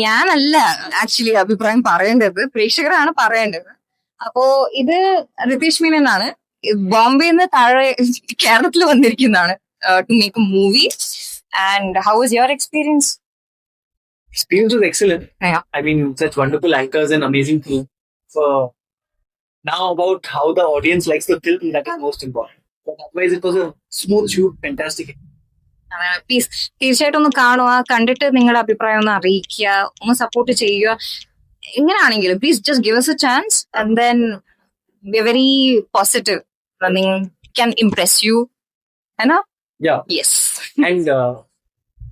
ഞാനല്ല ആക്ച്വലി അഭിപ്രായം പറയേണ്ടത്, പ്രേക്ഷകരാണ് പറയേണ്ടത്. അപ്പോ ഇത് റിതീഷ് മീനനാണ്. ബോംബെന്ന് താഴെ കേരളത്തിൽ വന്നിരിക്കുന്നതാണ് to make a movie. And how was your experience? Experience was excellent. Yeah. I mean, such wonderful anchors and amazing team. For now, about how the audience likes the film, that is most important. But otherwise, it was a smooth shoot, fantastic. Please തീർച്ചയായിട്ടും ഒന്ന് കാണുക, കണ്ടിട്ട് നിങ്ങളുടെ അഭിപ്രായം ഒന്ന് അറിയിക്കുക, ഒന്ന് support ചെയ്യുക. എങ്ങനെയാണെങ്കിലും please just give us a chance and then we are very positive. Nothing can impress you. Anna? Yeah. Yes. And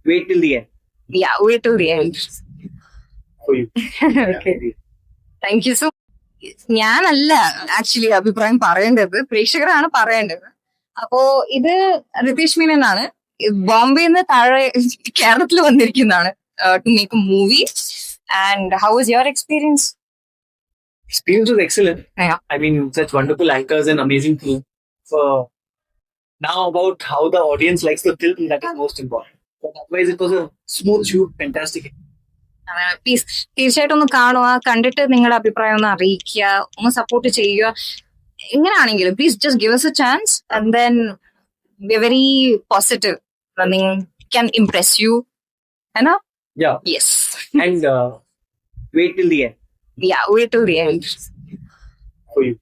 wait till the end Yeah, wait till the end. for you. Okay. Thank you so much. ഞാനല്ല actually അഭിപ്രായം പറയേണ്ടത്, പ്രേക്ഷകരാണ് പറയേണ്ടത്. അപ്പോ ഇത് റിതീഷ് മീനനാണ്. ബോംബെന്ന് താഴെ കേരളത്തിൽ വന്നിരിക്കുന്നതാണ് to make a movie. And how was your experience? Experience was excellent. Yeah. I mean, such wonderful anchors and amazing team. For now, about how the audience likes the film, that is most important. But otherwise, it was a smooth shoot, fantastic. Please തീർച്ചയായിട്ടും ഒന്ന് കാണുക, കണ്ടിട്ട് നിങ്ങളുടെ അഭിപ്രായം ഒന്ന് അറിയിക്കുക, ഒന്ന് support ചെയ്യുക. എങ്ങനെയാണെങ്കിലും please just give us a chance and then we are very positive. Nothing can impress you. Anna? Yeah. Yes. And wait till the end Yeah, wait till the end. for you.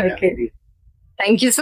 Okay. Thank you so